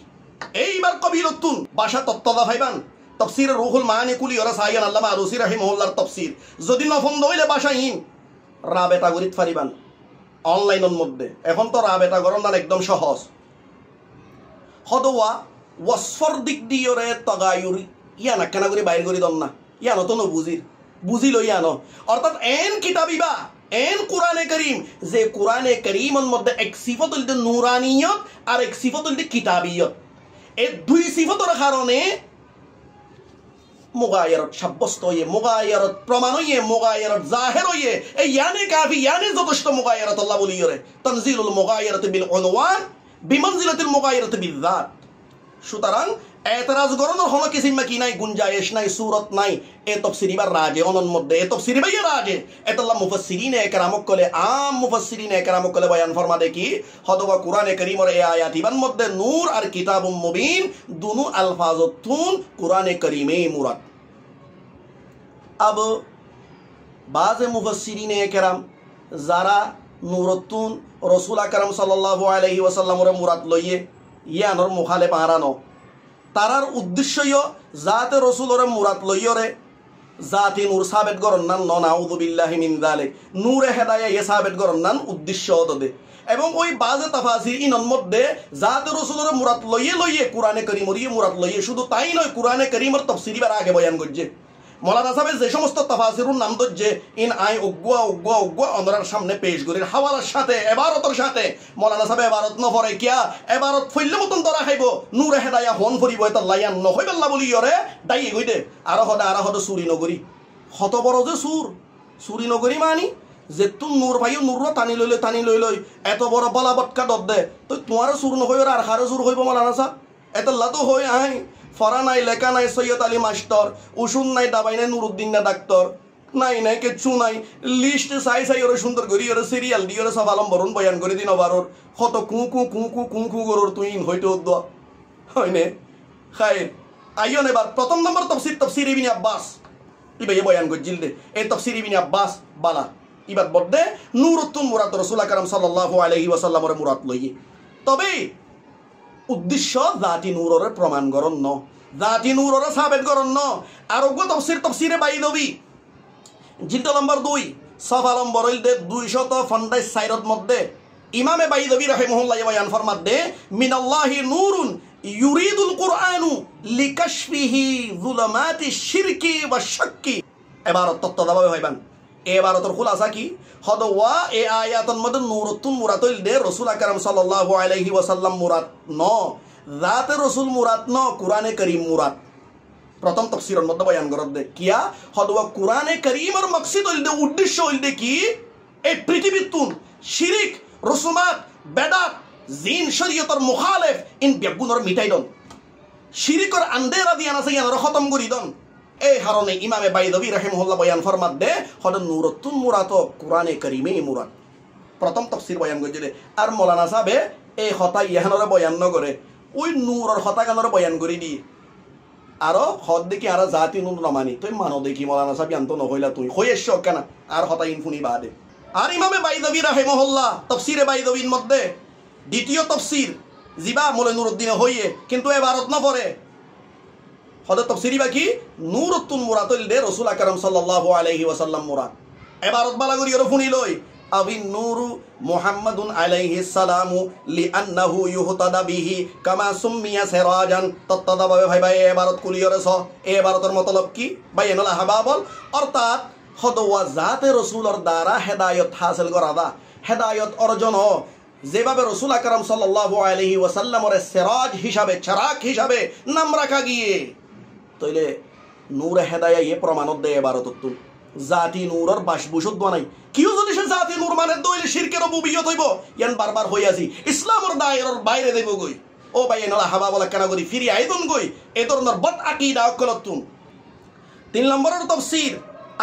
এইবার কবিরতুন ভাষা তত্ত্বদা ভাইবান তাফসীরে রুহুল মাআনি কুলি ওরা সাইয়ান আল্লামা আলুসি রাহিমাহুল্লাহর তাফসীর যদি নফন্দ হইলে ভাষাহীন রাবেতা গরিত ফারিবান অনলাইনের মধ্যে এখন তো রাবেতা গরম না একদম সহজ হদওয়া ওয়াসফর দিক দিয়ে রে তাগায়ুরি ইয়ানা কেনা করে বাইর করে দন না ইয়ানো তো বুঝিল ইয়ানো অর্থাৎ এন কিতাবিবা এন কোরআনে কারীম যে কোরআনে কারীমের মধ্যে এক সিফত হইল নূরানিয়ত আর এক সিফত হইল কিতাবিয়ত এই দুই সিফতের কারণে মুগায়রাত সাব্যস্ত হইয়ে মুগায়রাত প্রমাণ হইয়ে মুগায়রাত জাহির হইয়ে এই ইয়ানে কাফি ইয়ানে যথেষ্ট মুগায়রাত আল্লাহ বলিয়রে তানজিলুল মুগায়রাতি বিল উনওয়ান বিমানজিলাতিল মুগায়রাতি বিযাত সুতরাং এতরাজ গরনের হলো কিসিমা কি নাই গুঞ্জায়েশ নাই সুরত নাই এ তাফসীরিবার রাজে অনন মধ্যে এ তাফসীরিবাই রাজে এতাল্লাহ মুফাসসিরিনে একরামক কলে আম মুফাসসিরিনে একরামক কলে বয়ান ফরমা দেখি হদওয়া কোরআনে কারীমের এই আয়াতিবার মধ্যে নূর আর কিতাবুম মুবিন দুনু আলফাজতুন কোরআনে কারীমে মুরাদ আব বাজে মুফাসসিরিনে একরাম যারা নূরতুন রাসূল আকরাম সাল্লাল্লাহু আলাইহি ওয়াসাল্লামের মুরাদ লইয়ে ইয়ানর মুখালে পারানো তারার উদ্দেশ্যই জাতে রসুলরে মুরাদ লইয়রে জাতি নূর সাবেত গরন্নান নাউযু বিল্লাহি মিন যালিক নূরে হেদায়া ইয়ে সাবেত গরন্নান উদ্দেশ্য দে এবং ওই বাজে তাফাসির ইনর মধ্যে জাতে রসুলরে মুরাদ লইয়ে কোরআনে কারীমের ইয়ে মুরাদ লইয়ে শুধু তাই নয় কোরআনে কারীমের তাফসীর বার আগে বয়ান করছে মৌলানা সাহেব যে সমস্ত তাফাসিরুর নাম ধরছে ইন আই উগ্গুয়া অন্দরার সামনে পেশ করির হাওয়ালার সাথে এবারতের সাথে মৌলানা সাহেব এবারত ন পড়ে কিয়া এবারত ফইলে মতন ধরা খাইব নূরে হেদায়া হন ফরিব এটা লাইয়ান নহইবেল্লা বলি ইয়রে দাই কইতে আর হদে চুরি নগরী হত বড় যে চুরি নগরী মানি যে তুম নূর ভাইও নূর টানি লই লই এত বড় বলা বটকা দর দে তো তোমারও চুর নহইব আর হারে চুর হইব মৌলানা সাহেব এত লাতো হই আই ফরা নাই লেখা নাই সৈয়দ আলী মাস্টার উসুন নাই দাবাই নাই নুরুদ্দিন না ডাক্তার নাই কিচ্ছু নাই লিস্ট চাই ওরে সুন্দর করি ওরে সিরিয়াল দিয়ে ওরে সব আলম বরণ বয়ান করে দিন আবারর কত কু গরুর তুই হইতে দোয়া হয়নে খাই আইও এবার প্রথম নম্বর তফসির ইবনে আব্বাস ইবে বয়ান করছিল দে এই তফসির ইবনে আব্বাস বালা ইবাদ বদে নূরুত্তুন মুরাদ রাসূল আকরাম সাল্লাল্লাহু আলাইহি ওয়াসাল্লামের মুরাদ লইয়ে তবে উদ্দেশ্য জাতি নূরের প্রমাণ করণ ন জাতি নূরের সাবেত করণ ন আরোগ্য তফসিরে বাইদবি জিল্দ নম্বর 2 সফা নম্বর 254 মধ্যে ইমামে বাইদবি রাহিমাহুল্লাহ বয়ান ফরমাত দে মিনাল্লাহি নূরুন ইউরিদুল কুরআনু লিকাশফিহি যুলামাতি শিরকি ওয়া শাক্কি এবারত তত্ত্বভাবে হইবান এবারতর খুলাসা কি হদওয়া এ আয়াতন মধ্যে নূরতুন মুরাতুল দে রাসূল আকরাম সাল্লাল্লাহু আলাইহি ওয়াসাল্লাম মুরাদ ন জাতে রাসূল মুরাদ ন কুরআনে কারীম মুরাদ প্রথম তাফসীরের মধ্যে বয়ান করত দে কিয়া হদওয়া কুরআনে কারীমের মাকসাদ হইল দে উদ্দেশ্য হইল দে কি এই পৃথিবীতুন শিরিক রসুমাত বেদাত জিন শরীয়তের মুখালিফ ইন বেগুনর মিটাইদন শিরিকর আন্দেরা দিয়ান আছে ইয়ানর খতম করি দন এই হারণে ইমামে বাইদবি রাহিমাহুল্লাহ বয়ান ফরমাত দে হদ নূরতুন মুরাদ কুরআনে কারীমে মুরাদ প্রথম তাফসীর বয়ান কইছে আর মাওলানা সাহেব এই হতা ইহানরে বয়ান ন করে ওই নূরর হতা গানরে বয়ান করি দি আর হদ দেখি আর জাতি নূর না মানি তুই মানো দেখি মাওলানা সাহেব আন্ত নহইলা তুই হইছ কেন আর হতা ইনফুনি বাদে আর ইমামে বাইদবি রাহিমাহুল্লাহ তাফসীরে বাইদবির মধ্যে দ্বিতীয় তাফসীর জিবা মোলে নুরউদ্দিনে হইয়ে কিন্তু এবারত না পড়ে হদে তাফসীরি বাকি নূরতুন মুরাতুল দে রাসূল আকরাম সাল্লাল্লাহু আলাইহি ওয়াসাল্লাম মুরাদ এবারত বালা করি ওরে ফুনি লই আবিন নূরু মুহাম্মাদুন আলাইহিস সালামু লিআন্নাহু ইউহতাদা বিহি কামা সুম্মিয়া সিরাজান তত্তাদা ভাই এবারত কুলি ওরে স এবারতর মতলব কি বাইনাল আহবাবল অর্থাৎ হদওয়া জাতে রাসূলের দ্বারা হেদায়েত হাসিল করা দা হেদায়েত অর্জন যেভাবে রাসূল আকরাম সাল্লাল্লাহু আলাইহি ওয়াসাল্লামের সিরাজ হিসাবে চারাক হিসাবে নাম রাখা গিয়ে তইলে নূর হেদায়া ইয়ে প্রমাণত দে এবারত জাতি নূরের বাসভূষদ বানাই কিউ যদি সে জাতি নূর মানে দইলে শিরকের রুবুবিয়ত হইব ইয়ান বারবার হই আসি ইসলামের দায়রার বাইরে দেব গই ও ভাই নলা হাবা বলা কেন করি ফিরি আইদুন গই এই ধরনের বদ আকীদা অকলতুন 3 নম্বরের তাফসীর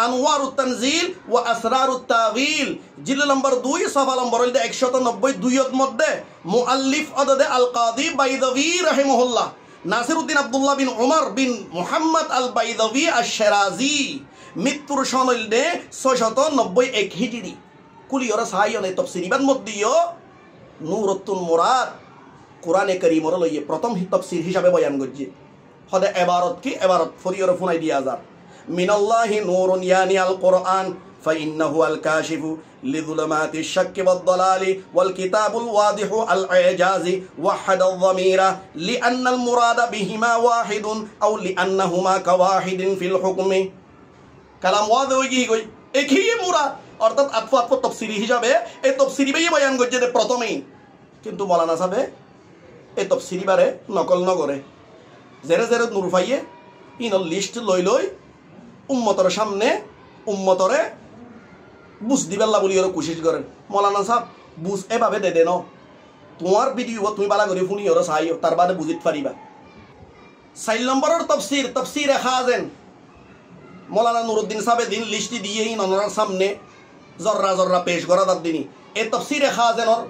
আনওয়ারুত তানজিল ওয়া আসরারুত তাওয়িল জিল্দ নম্বর 2 সফা নম্বর 192 এর মধ্যে মুআল্লিফ আদদে আল কাদি বাইদবি রাহিমাহুল্লাহ নাসিরউদ্দিন আব্দুল্লাহ বিন উমর বিন মুহাম্মদ আল বাইদবি আশ-শিরাজি মৃত্যুর সন হইল 691 হিজরি কুলিয়র সাহায়নে তাফসীরিবাদ মধ্যেও নূরতুন মুরাদ কুরআনে কারীমর লইয়ে প্রথম তাফসীর হিসাবে বয়ান করছে হদে এবারত কি এবারত ফরিয়র ফুনাই দিয়া যার মিনাল্লাহি নূরুন ইয়ানি আল কুরআন فإنه الكاشف لظلمات الشك والضلال والكتاب الواضح الإعجاز وحد الضمير لأن المراد بهما واحد أو لأنهما كواحد في الحكم كلام واضح হই গই একই মুরাদ অর্থাৎ আতফ তাফসীরি হিসাবে এই তাফসীরি বাই বয়ান করছে প্রথমেই কিন্তু মাওলানা সাহেব এই তাফসীরি বারে নকল ন করে জেরে জেরে নূর পাইয়ে ইন লিস্ট লই উম্মতের সামনে উম্মতরে বুঝ দিবেল্লা বলি ওরা কোশিশ করেন মৌলানা সাহেব বুঝ এভাবে দে দেন তোমার ভিডিও তুমি বালা করে শুনি ওরা চাইও তার বাদে বুঝিত পারিবা 4 নম্বরের তাফসীরে খাজেন মৌলানা নুরউদ্দিন সাহেব দিন লিস্টি দিয়ে ওনার সামনে জর্রা জর্রা পেশ করা দার দিনই এই তাফসীরে খাজেনর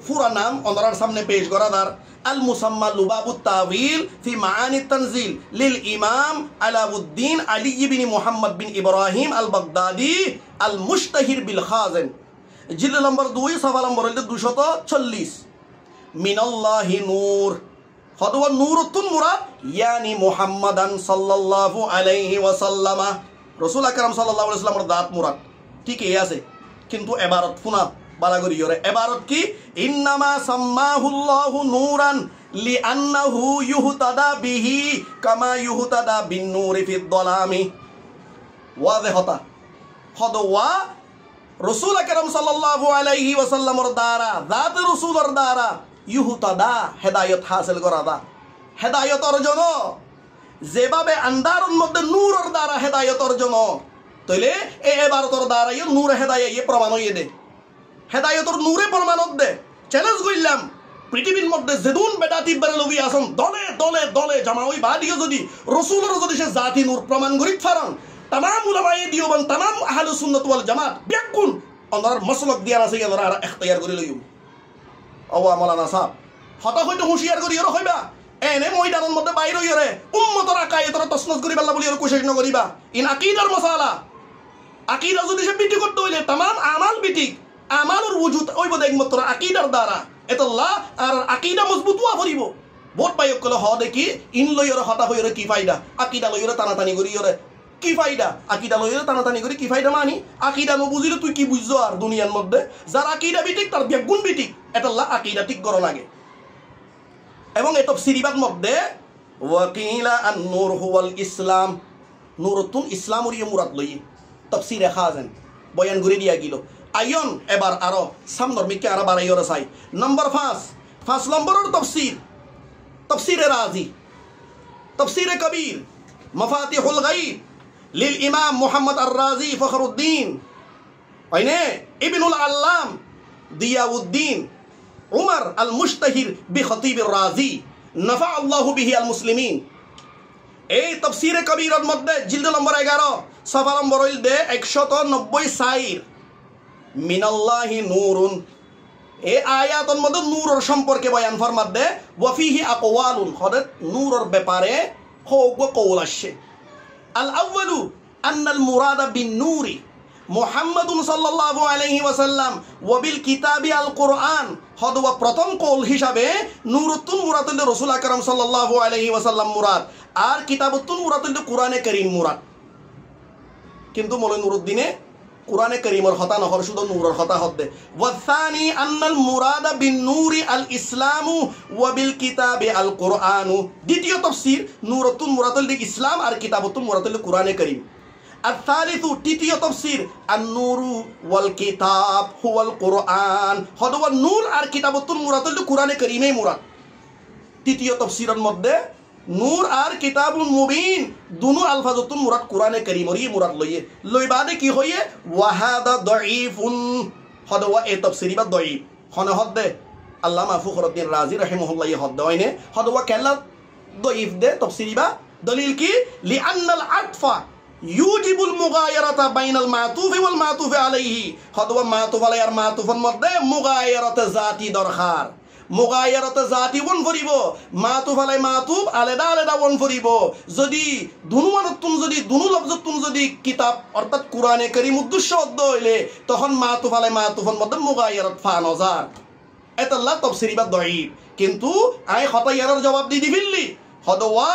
পুরা নাম ওনার সামনে পেশ করা দার আল মুসাম্মা লুবাবুত তাওয়িল ফি মাআনি তানজিল লিল ইমাম আলাউদ্দিন আলী ইবনে মুহাম্মদ বিন ইব্রাহিম আল বাগদাদি আল মুশতাহির বিল খাজেন জিল্দ নম্বর 2 সফা নম্বর 240 মিনাল্লাহি নূর হদওয়া নূরতুন মুরাদ ইয়ানি মুহাম্মাদান সাল্লাল্লাহু আলাইহি ওয়াসাল্লাম রাসূল আকরাম সাল্লাল্লাহু আলাইহি ওয়াসাল্লামের দাঁত মুরাদ ঠিকই আছে কিন্তু এবারত ফুনা বালাগরি ইরে এবারত কি ইন্নামা সাম্মাহুল্লাহু নূরান লিআন্নাহু ইউহতাদা বিহি কামা ইউহতাদা বিন নূরি ফিদ যালামি ওয়াজে হতা হদওয়া রাসূল আকরাম সাল্লাল্লাহু আলাইহি ওয়াসাল্লামর দ্বারা জাত রাসূলের দ্বারা ইহুতাদা হেদায়েত হাসিল করা দা হেদায়েত অর্জন যেভাবে আন্দারের মধ্যে নূরের দ্বারা হেদায়েত অর্জন তাইলে এই ইবারতের দ্বারা নূর হেদায়েত প্রমাণ হইয়ে দে হেদায়েতর নূরে প্রমাণত দে চ্যালেঞ্জ কইলাম পৃথিবীর মধ্যে যেদুন বেদাতি বেরেলভি আসন দলে দলে দলে জামা ওই বাদিও যদি রাসূলের যদি সে জাতি নূর প্রমাণ করি ফারান तमाम उलमाए दियोबंद तमाम अहले सुन्नत वल जमात बेकुन अंदर मसलक दिया আছে এরা ইখতিয়ার করে লইম আওয়া মাওলানা সাহেব হতা হইতো হুঁশিয়ার করি এর হইবা এনে ময়দানের মধ্যে বাইরে হইরে উম্মতর আকায়েতর তসনস করিবা আল্লাহ বলি এর কোশিশ ন করিবা ইন আকীদার মাসালা আকীদা যদি সে বিটি করতে হইলে तमाम আমাল বিটি আমালর ওজুদ হইব একমাত্র আকীদার দ্বারা এতল্লাহ আর আকীদা মজবুত হওয়া পড়িব বহুত পাইক কল হ দেখি ইন লইরে হতা হইরে কি ফায়দা আকীদা লইরে টানাটানি করি ইরে কি ফায়দা আকীদা লইরে টানাটানি করি কি ফায়দা মানি আকীদা ন বুঝিলে তুই কি বুঝছো আর দুনিয়ার মধ্যে যার আকীদা বিটিক তার বেগুন বিটিক এতল্লাহ আকীদা ঠিক করো লাগে এবং এই তাফসীরিবাদ মধ্যে ওয়াকিলা আন-নূর হুয়াল ইসলাম নূরতুন ইসলামুর মুরাদ লই তাফসীরে খাজান বয়ান করে দিয়া গিল আইন এবার আরো সামনের মিকে আরো বাড়াইরে চাই নাম্বার 5 নম্বরের তাফসীর তাফসীরে রাজি তাফসীরে কবির মাফাতিহুল গায়ব লিল ইমাম মুহাম্মদ আর-রাজি ফখরুদ্দিন আইনে ইবনুল আল্লাম দিয়াউদ্দিন উমর আল মুশতাহির বি খতিবির রাজি নফা আল্লাহু বিহি আল মুসলিমিন এই তাফসীরে কবিরের মধ্যে জিলদ নম্বর 11 সফা নম্বর হইল দে 190 সাইর মিনাল্লাহি নূরুন এই আয়াতের মধ্যে নূরের সম্পর্কে বয়ান ফরমাত দে ওয়া ফিহি আকওয়ালুন হযরত নূরের ব্যাপারে হোক কওল আসে আল আউয়ালু আন্নাল মুরাদা বিন নূরি মুহাম্মাদুন সাল্লাল্লাহু আলাইহি ওয়াসাল্লাম ওয়া বিল কিতাবি আল কুরআন হদওয়া প্রথম কওল হিসাবে নূরতুন মুরাদুল রাসূল আকরাম সাল্লাল্লাহু আলাইহি ওয়াসাল্লাম মুরাদ আর কিতাবতুন মুরাদুল কুরআনে কারীম মুরাদ কিন্তু মৌলানা নুরুদ্দিনে কুরআনে কারীমের কথা নহর শুধু নূরের কথা হদে ওয়া সানি আন্নাল মুরাদা বিন নূরি আল ইসলামু ওয়া বিল কিতাবি আল কুরআনু দ্বিতীয় তাফসীর নূরতুন মুরাদুল ইসলাম আর কিতাবতুন মুরাদুল কুরআনে কারীম الثالث তৃতীয় তাফসীর আন-নূরু ওয়াল কিতাব হুয়াল কুরআন হদওয়া নূর আর কিতাবতুন মুরাদুল কুরআনে কারীমে মুরাদ তৃতীয় তাফসীরের মধ্যে নূর আর কিতাবুন মুবিন দুনো আলফাজতুন মুরাদ কুরআনে কারীমরই মুরাদ লই বাদে কি হইয়ে ওয়াহাদা দাঈফুন হদওয়া এই তাফসীরিবা দাঈফ হনে হদে আল্লামা ফখরুদ্দিন রাজি রাহিমাহুল্লাহ হদে হয়নে হদওয়া কেলা দাঈফ দে তাফসীরিবা দলিল কি লিআন্নাল আতফা ইউজিবুল মুগায়ারাতা বাইনাল মাতুফি ওয়াল মাতুফি আলাইহি হদওয়া মাতুফ আলাই আর মাতুফের মধ্যে মুগায়ারাতে জাতি দরকার মুগায়ারাতে জাতি ওন ফরিব মাতুফ আলাই মাতুফ আলাদা আলাদা ওন ফরিব যদি দুনু মানতুন যদি দুনু লফজতুন যদি কিতাব অর্থাৎ কুরআনে কারীম উদ্দেশ্য হইলে তখন মাতুফ আলাই মাতুফের মধ্যে মুগায়ারাত ফানজার এতাল্লাহ তাফসীরিবা দাঈফ কিন্তু আই খতায়ারের জবাব দি দিবিল্লি হদওয়া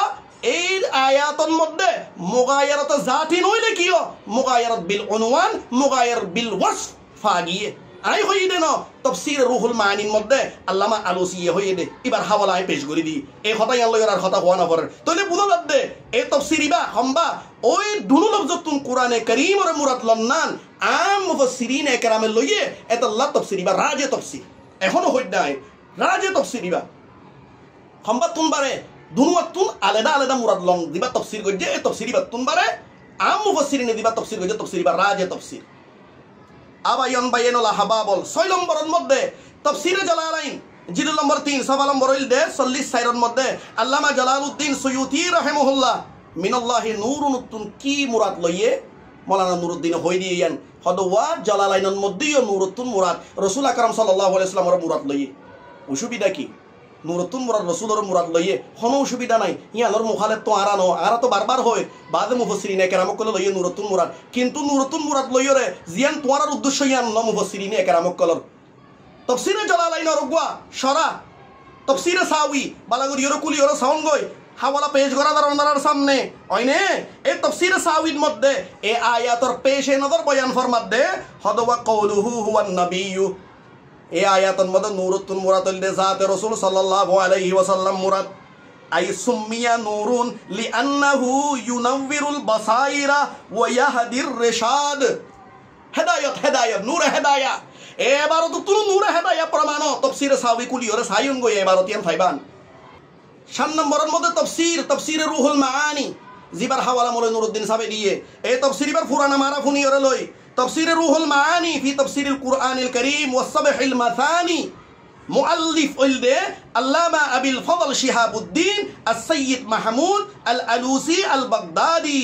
এই আয়াতের মধ্যে মুগায়ারাত জাতি নইলে কিও মুগায়ারাত বিল উনওয়ান মুগায়ার বিল ওয়াসফ ফাগিয়ে আই হই দেন তাফসীর রুহুল মানির মধ্যে আল্লামা আলুসি হই দে এবার হাওয়ালা আই পেশ করি দি এই কথা আল্লাহর আর কথা হওয়া না পড়ে তাহলে বুঝা লাগবে এই তাফসীরিবা হম্বা ওই দুনু লফজতুন কুরআনে কারীমের মুরাদ লন্নান আম মুফাসসিরিন একরামে লইয়ে এতাল্লাহ তাফসীরিবা রাজে তাফসীর এখনো হই নাই রাজে তাফসীরিবা হম্বা তুনবারে দুনুয়াতুন আলাদা আলাদা মুরাদ লং দিবা তাফসীর গজে এই তাফসীরিবা তুনবারে আম মুফাসসিরিন দিবা তাফসীর গজে তাফসীরিবা রাজে তাফসীর আবায়ন বায়ানুল হাবাবল 6 নম্বরের মধ্যে তাফসীরে জালালাইন জিলদ নম্বর 3 সফা নম্বর হইল দে 40 সাইরের মধ্যে আল্লামা জালালউদ্দিন সুয়ুতি রাহিমাহুল্লাহ মিনাল্লাহি নূরুন কি মুরাদ লইয়ে মাওলানা নুরুদ্দিন হই দিয়েন হদওয়া জালালাইনের মধ্যেও নূরতুন মুরাদ রাসূল আকরাম সাল্লাল্লাহু আলাইহি ওয়াসাল্লামের মুরাদ লইয়ে অসুবিধা কি নূরতুন মুরাদ রাসূলের মুরাদ লইয়ে কোনো অসুবিধা নাই ইয়ানোর মুখালে তো আরা তো বারবার হয় বাদে মুফাসসিরিন একরাম কল লইয়ে নূরতুন মুরাদ কিন্তু নূরতুন মুরাদ লইরে জিয়ান তোয়ার উদ্দেশ্য ইয়ান ন মুফাসসিরিন একরাম কলর তাফসীরে জালালাইনের রগওয়া শরা তাফসীরে সাউই বালাগুর ইরকুলি ইর সাউঙ্গই হাওয়ালা পেশ করা দারনার সামনে হয়নে এই তাফসীরে সাউইর মধ্যে এই আয়াতের পেশে নজর বয়ান ফরমাত দে হদওয়া কওলুহু হুয়ান নাবিয়্যু এই আয়াতের মধ্যে নূরতুন মুরাদ দে জাতে রাসূল সাল্লাল্লাহু আলাইহি ওয়াসাল্লাম মুরাদ أي سمي نور لأنه ينور البصائر ويهدي الرشاد হেদায়ত নূরে হেদায়া এবারও তো তুলু নূরে হেদায়া প্রমাণ তফসিরে সাবি কুলিয়রে সায়ুন গো এবারও তিয়ান ফাইবান 7 নম্বরের মধ্যে তফসিরে রুহুল মাআনি জিবার হাওয়ালা মৌলানা নুরউদ্দিন সাহেব দিয়ে এই তফসির এবার পুরানা মারা ফুনিয়রে লই তফসিরে রুহুল মাআনি ফি তফসিরিল কুরআনিল কারীম ওয়াস সাবহিল মাসানি মুআল্লিফ উলদে আল্লামা আবিল ফদল শিহাবুদ্দিন আস-সাইয়্যিদ মাহমুদ আল-আলুসি আল-বাগদাদি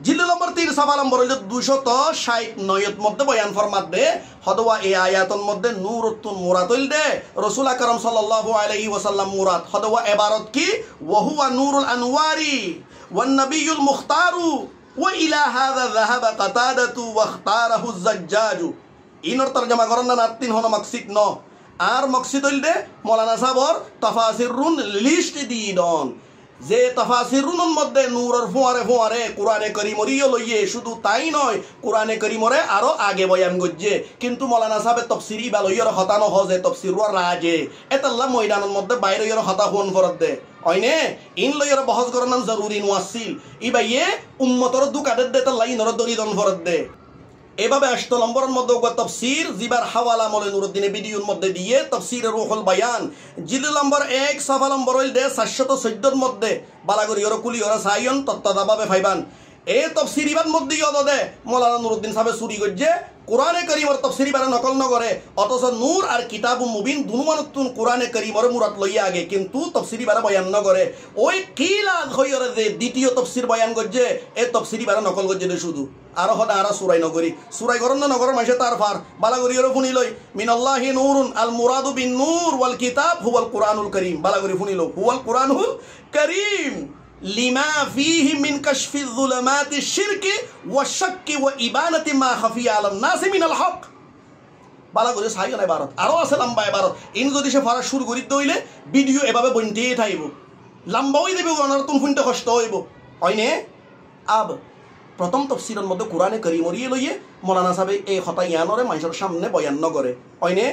জিল্লু নম্বর 3 সাফা নম্বর 269 মধ্যে বয়ান ফরমাত দে হদওয়া এই আয়াতন মধ্যে নূরতুন মুরাতুল দে রাসূল আকরাম সাল্লাল্লাহু আলাইহি ওয়াসাল্লাম মুরাদ হদওয়া ইবারত কি ওয়া হুয়া নূরুল আনওয়ারি ওয়ান নাবিয়ুল মুখতারু ওয়া ইলা হাযা যাহাবা কাতাদাতু ওয়া ইখতারাহু আয-জাজ্জাজ ইনর তরজমা করন না তিন হন মাকসিদ ন আর মাকসিদ হইল দে মাওলানা সাহেবর তাফাসিরুন লিস্ট দিদন যে তাফাসিরুনের মধ্যে নূরের ফোয়ারে কোরআনে কারীমরিও লইয়ে শুধু তাই নয় কোরআনে কারীমরে আরো আগে বয়ান গজ্জে কিন্তু মাওলানা সাহেব তাফসিরি বা লইয়র হতানো হজে তাফসিরুর রাজে এতাল্লা ময়দানের মধ্যে বাইরে ইয়র হতা ফোন ফরত দে হয়নে ইন লইয়র বহস করনান জরুরি ওয়াসিল ইবাইয়ে উম্মতর দুকাদের দে তাল্লা ইনর দরিদন ফরত দে এভাবে 8 নম্বরের মধ্যে তাফসীর জিবার হাওয়ালা মৌলানা নুরউদ্দিনের ভিডিওর মধ্যে দিয়ে তাফসীরে রুহুল বায়ান জিলদ নম্বর 1 সাফা নম্বর হইল দে 714 এর মধ্যে বালাগরি ওর কুলি ওর সাইয়ন তত্ত্বাভাবে ফাইবান এই তাফসীর ইবান মধ্যে ইয়দ দে মৌলানা নুরউদ্দিন সাহেব চুরি গজ্জে কোরআনে কারীমর তাফসীর ইবারে নকল নগরে অথচ নূর আর কিতাবু মুবিন দুনুমানতুন কোরআনে কারীমর মুরাদ লইয়া আগে কিন্তু তাফসীর ইবারে বয়ান নগরে ওই কিলা হইরে যে দ্বিতীয় তাফসীর বয়ান গজ্জে এই তাফসীর ইবারে নকল গজ্জে দে শুধু আর হদা আর সুরাই নগরী সুরাই গরন না নগর মাসে তার ফার বালাগরি ওর ফুনি লই মিনাল্লাহি নূরুন আল মুরাদু বিন নূর ওয়াল কিতাব হুয়াল কুরআনুল কারীম বালাগরি ফুনি লো হুয়াল কুরআনুল কারীম লিমা ফীহি মিন কাশফিয যুলামাতিশ শিরকি ওয়াশ শাক্কি ওয়া ইবানাতি মা খাফিয়া আলান নাস মিনাল হক বালাগরি সাইয়ন ইবারত আরো আছে লম্বা ইবারত ইন যদি সে ফারা শুরু করি দইলে ভিডিও এভাবে বইনতেই থাইব লম্বাই দেবে ওনার তুম ফুনতে কষ্ট হইব হয়নে আব প্রথম তফসিরের মধ্যে কোরআনে কারীমরিয়ে লইয়ে মৌলানা সাহেব এই কথা ইয়ানরে মানুষের সামনে বয়ান নগরে হয়নে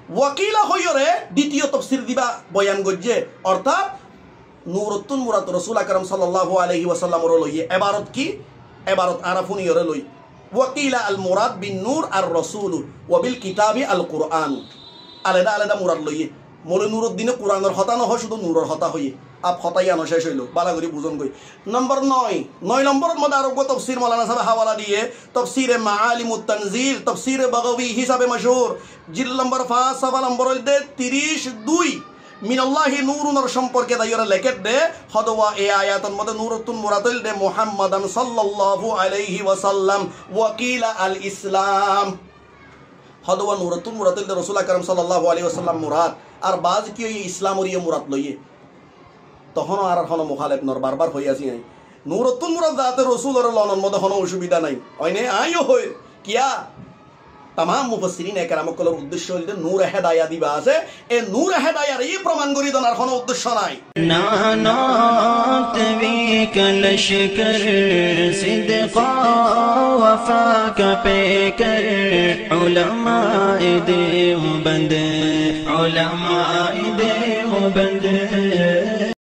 ওয়াকিলা হইরে দ্বিতীয় তফসির দিবা বয়ান গজ্জে অর্থাৎ নূরতুন মুরাদ রাসূল আকরাম সাল্লাল্লাহু আলাইহি ওয়াসাল্লামর লইয়ে ইবারত কি ইবারত আরাফুনি ইরে লই ওয়াকিলা আল মুরাদ বিন নূর আর রাসূল ওয়া বিল কিতাবি আল কুরআন আলাদা মুরাদ লইয়ে মৌলানা নুরউদ্দিন কোরআনের হতা নহ শুধু নূরের হতা হইয়ে আপ হতাইয়ানো শেষ হইল বালাগরি বুঝন গই নম্বর 9 নম্বরের মধ্যে আরো তাফসীর মাওলানা সাহেব হাওয়ালা দিয়ে তাফসীরে মাআলিমুত তানজিল তাফসীরে বাগাবী হিসাবে মশহুর জিল নম্বর 5 সাফা নম্বর 32 মিনাল্লাহি নূরুনর সম্পর্কে দাইরা লেখেত দে হদওয়া এই আয়াতের মধ্যে নূরতুন মুরাতুল দে মুহাম্মাদান সাল্লাল্লাহু আলাইহি ওয়াসাল্লাম ওয়াকিলা আল ইসলাম হদওয়া নূরতুন মুরাতুল দে রাসূল আকরাম সাল্লাল্লাহু আলাইহি ওয়াসাল্লাম মুরাদ আর বাজ কি এই ইসলামরিয়ে মুরাদ লইয়ে তখন আর হন মুখালেফ নর বারবার হইয়াছি নাই নূরতুন মুরাদ জাতে রাসূলের লনন মধ্যে কোনো অসুবিধা নাই হয়নে আইও হই কিয়া तमाम মুফাসসিরিন একরামকলের উদ্দেশ্য হইল নূর হেদায়া দিবা আছে এই নূর হেদায়ার এই প্রমাণ করি দনার কোনো উদ্দেশ্য নাই নানাত বিক লশকর সিদকা ওয়াফাক পেকর উলামায়ে দেওবন্দ